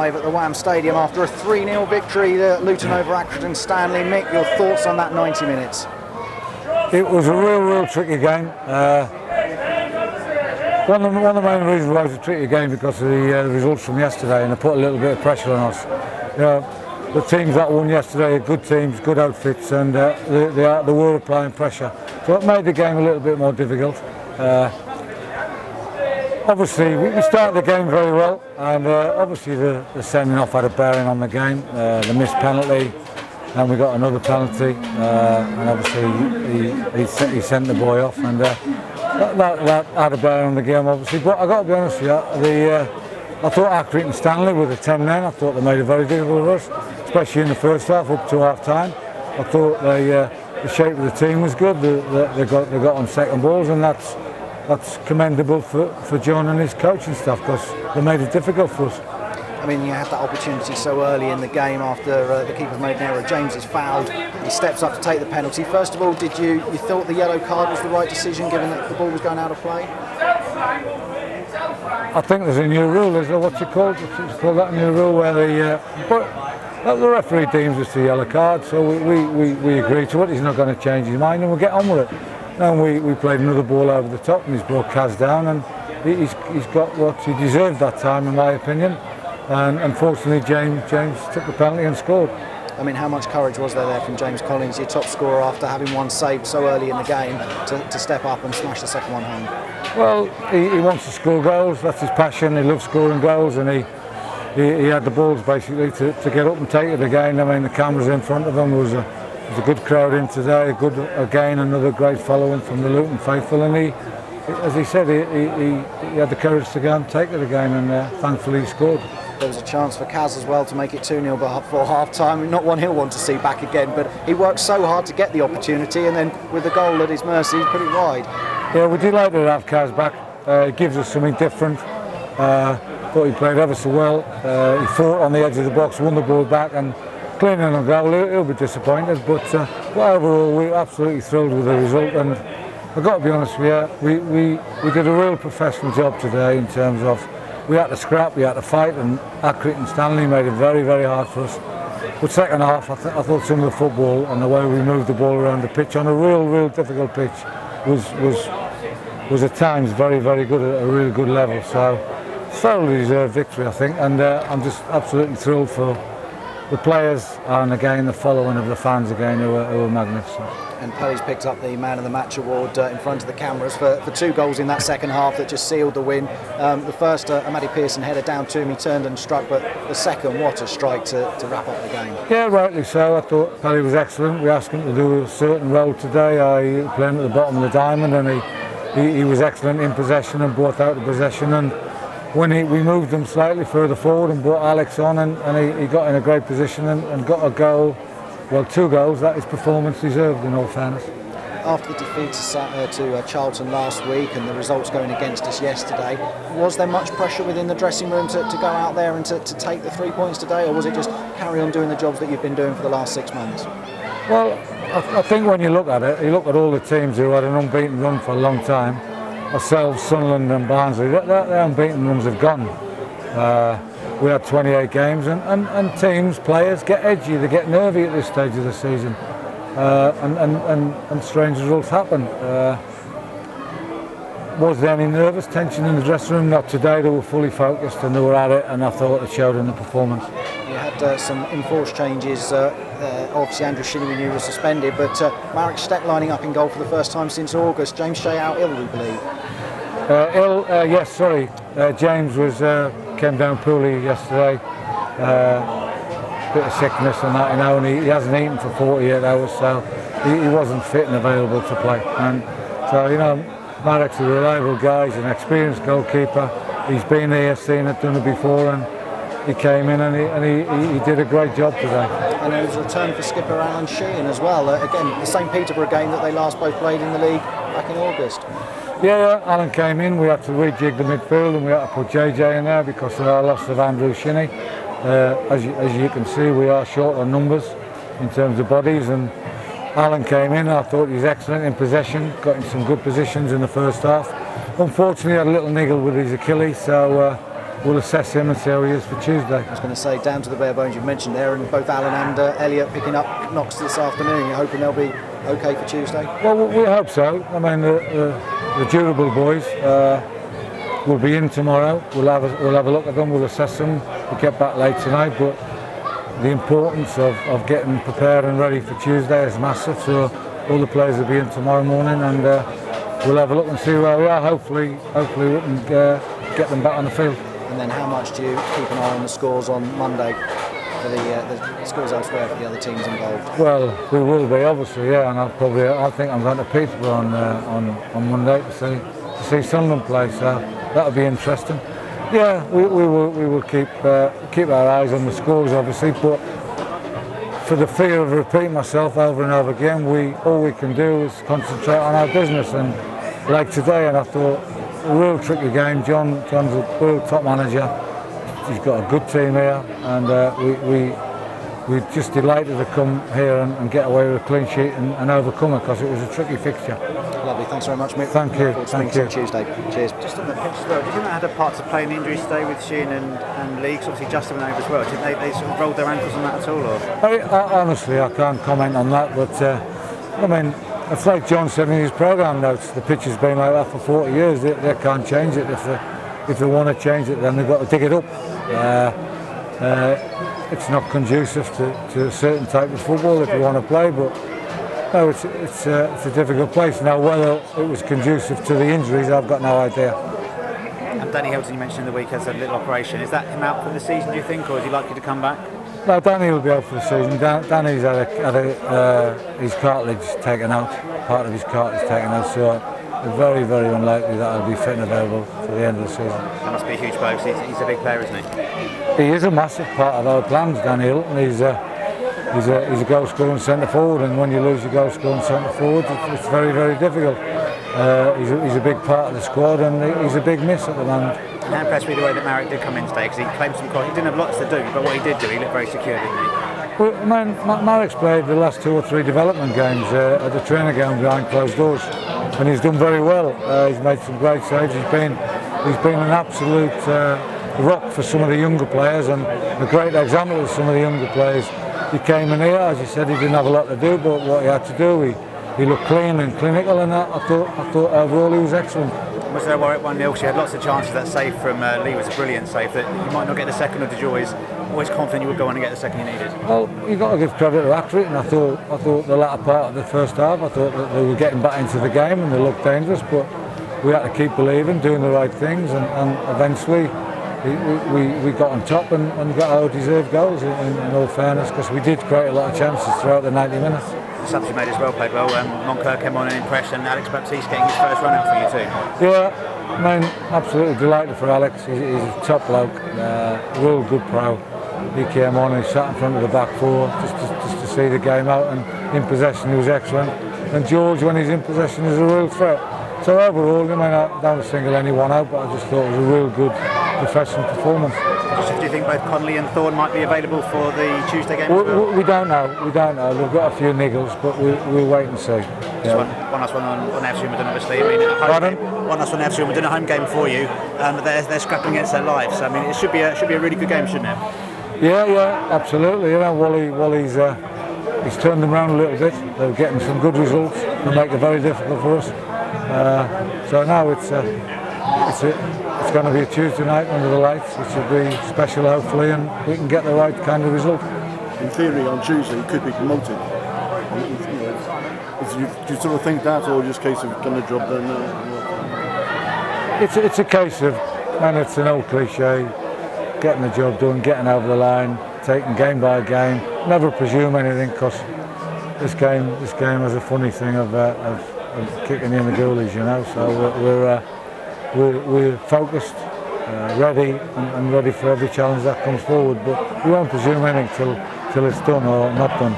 live at the Wham Stadium after a 3-0 victory at Luton over Accrington. Stanley, Mick, your thoughts on that 90 minutes? It was a real tricky game. One of the main reasons why it was a tricky game because of the results from yesterday, and they put a little bit of pressure on us. You know, the teams that won yesterday are good teams, good outfits, and they were applying pressure. So it made the game a little bit more difficult. Obviously, we started the game very well, and obviously the sending off had a bearing on the game. The missed penalty, and we got another penalty, and obviously he sent the boy off, and that had a bearing on the game, obviously. But I got to be honest with you, I thought Accrington Stanley with the 10 men, I thought they made it very difficult for us, especially in the first half up to half time. I thought the shape of the team was good. They got on second balls, and that's commendable for John and his coaching staff because they made it difficult for us. I mean, you had that opportunity so early in the game after the keeper made an error. James is fouled. He steps up to take the penalty. First of all, did you thought the yellow card was the right decision given that the ball was going out of play? I think there's a new rule, is there? What's it called? It's called that new rule where the referee deems us a yellow card, so we agree to it. He's not going to change his mind, and we'll get on with it. And we played another ball over the top, and he's brought Kaz down, and he's got what he deserved that time, in my opinion. And unfortunately, James took the penalty and scored. I mean, how much courage was there from James Collins, your top scorer, after having one saved so early in the game, to step up and smash the second one home? Well, he wants to score goals. That's his passion. He loves scoring goals, and he had the balls basically to get up and take it again. I mean, the cameras in front of him was a good crowd in today. Again, another great following from the Luton faithful, and he, as he said, he had the courage to go and take it again, and thankfully he scored. There was a chance for Kaz as well to make it 2-0 before half-time. Not one he'll want to see back again, but he worked so hard to get the opportunity, and then with the goal at his mercy, he put it wide. Yeah, we're delighted to have Kaz back. It gives us something different. Thought he played ever so well. He fought on the edge of the box, won the ball back, and cleaning on goal. He'll be disappointed, but overall we're absolutely thrilled with the result. And I've got to be honest with you, we did a real professional job today in terms of we had to scrap, we had to fight, and Accrington Stanley made it very hard for us. But second half, I thought some of the football and the way we moved the ball around the pitch on a real difficult pitch was at times very good at a really good level. So thoroughly deserved victory, I think, and I'm just absolutely thrilled for the players and again the following of the fans again who were magnificent. And Pelly's picked up the Man of the Match award in front of the cameras for 2 goals in that second half that just sealed the win. The first, a Matty Pearson header down to him, he turned and struck, but the second, what a strike to wrap up the game. Yeah, rightly so. I thought Pelly was excellent. We asked him to do a certain role today. He played at the bottom of the diamond, and he was excellent in possession and brought out the possession. And when we moved him slightly further forward and brought Alex on, and he got in a great position and got a goal. Well, 2 goals that his performance deserved, in all fairness. After the defeat to Charlton last week and the results going against us yesterday, was there much pressure within the dressing room to go out there and to take the 3 points today, or was it just carry on doing the jobs that you've been doing for the last 6 months? Well, I think when you look at it, you look at all the teams who had an unbeaten run for a long time, ourselves, Sunderland and Barnsley, their unbeaten runs have gone. We had 28 games, and teams, players get edgy, they get nervy at this stage of the season, and strange results happen. Was there any nervous tension in the dressing room? Not today. They were fully focused and they were at it, and I thought it showed in the performance. You had some enforced changes. Obviously Andrew Shinnie we knew was suspended, but Marek Steck lining up in goal for the first time since August. James Shea out ill, we believe. Yes, sorry. James came down poorly yesterday. Bit of sickness and that, and he hasn't eaten for 48 hours, so he wasn't fit and available to play. And so, Marek's a reliable guy. He's an experienced goalkeeper. He's been here, seen it, done it before, and he came in and he did a great job today. And there was a return for skipper Alan Sheehan as well. Again, the same Peterborough game that they last both played in the league back in August. Yeah, Alan came in. We had to rejig the midfield and we had to put JJ in there because of our loss of Andrew Shinnie. As you can see, we are short on numbers in terms of bodies, and Alan came in. I thought he was excellent in possession, got in some good positions in the first half. Unfortunately, had a little niggle with his Achilles, so we'll assess him and see how he is for Tuesday. I was going to say, down to the bare bones, you've mentioned there, and both Alan and Elliot picking up knocks this afternoon. You're hoping they'll be okay for Tuesday? Well, we hope so. I mean, the durable boys will be in tomorrow. We'll have a look at them. We'll assess them. We'll get back late tonight, but the importance of getting prepared and ready for Tuesday is massive. So all the players will be in tomorrow morning, and we'll have a look and see where we are. Hopefully we can get them back on the field. And then how much do you keep an eye on the scores on Monday for the scores elsewhere for the other teams involved? Well, we will be, obviously, yeah, and I think I'm going to Peterborough on Monday to see Sunderland play, so that'll be interesting. Yeah, we will keep our eyes on the scores, obviously, but for the fear of repeating myself over and over again, all we can do is concentrate on our business. And like today, and I thought, a real tricky game. John's a real top manager. He's got a good team here, and we're just delighted to come here and get away with a clean sheet and overcome it, because it was a tricky fixture. Lovely, thanks very much, Mick. Thank you. Thank you. Tuesday. Cheers. Just on the pitch as well, do you think that had a part to play in the injuries today with Sheehan and Leagues? Obviously Justin went over as well. Do you think they sort of rolled their ankles on that at all? Or? Honestly, I can't comment on that, but I mean, it's like John said in his programme notes, the pitch has been like that for 40 years. They can't change it. If they want to change it, then they've got to dig it up. It's not conducive to a certain type of football if you want to play, but no, it's a difficult place. Now, whether it was conducive to the injuries, I've got no idea. And Danny Hilton, you mentioned in the week, has a little operation. Is that him out for the season, do you think, or is he likely to come back? No, Danny will be out for the season. Danny's had his cartilage taken out, part of his cartilage taken out, so it's very, very unlikely that he'll be fit and available for the end of the season. That must be a huge blow. He's a big player, isn't he? He is a massive part of our plans, Danny Hilton. He's a goal scoring centre forward, and when you lose your goal scoring centre forward, it's very, very difficult. He's a big part of the squad, and he's a big miss at the moment. And how impressed with the way that Marek did come in today, because he claimed some cost. He didn't have lots to do, but what he did do, he looked very secure, didn't he? Well, Marek's played the last 2 or 3 development games at the training ground behind closed doors, and he's done very well. He's made some great saves. He's been an absolute rock for some of the younger players, and a great example of some of the younger players. He came in here, as you said, he didn't have a lot to do, but what he had to do, he looked clean and clinical, and I thought overall he was excellent. Was there a worry at 1-0? She had lots of chances. That save from Lee was a brilliant save. That you might not get the second, or did you always confident you would go on and get the second you needed? Well, you've got to give credit to Accrington. I thought the latter part of the first half, I thought that they were getting back into the game and they looked dangerous, but we had to keep believing, doing the right things, and eventually we got on top and got our deserved goals in all fairness, because we did create a lot of chances throughout the 90 minutes. The subs you made as well played well. Moncur came on and impressed, and Alex Baptiste getting his first run out for you too. Yeah, I mean, absolutely delighted for Alex. He's a top bloke, real good pro. He came on and he sat in front of the back four just to see the game out, and in possession he was excellent. And George, when he's in possession, is a real threat. So overall, I mean, I don't want to single anyone out, but I just thought it was a real good professional performance. Do you think both Connolly and Thorne might be available for the Tuesday game? We don't know. We've got a few niggles, but we'll wait and see. Yeah. One last one on FC Wimbledon, obviously. I mean, one last one on FC Wimbledon, a home game for you. They're scrapping against their lives. So, I mean, it should be a really good game, shouldn't it? Yeah, absolutely. You know, Wally's he's turned them around a little bit. They're getting some good results. They make it very difficult for us. So now it's going to be a Tuesday night under the lights, which will be special hopefully, and we can get the right kind of result. In theory, on Tuesday, you could be promoted. Do you sort of think that, or just a case of getting the job done? It's a case of, and it's an old cliche, getting the job done, getting over the line, taking game by game. Never presume anything, because this game has a funny thing of kicking in the goalies, you know. So we're focused, ready, and ready for every challenge that comes forward. But we won't presume anything till it's done or not done.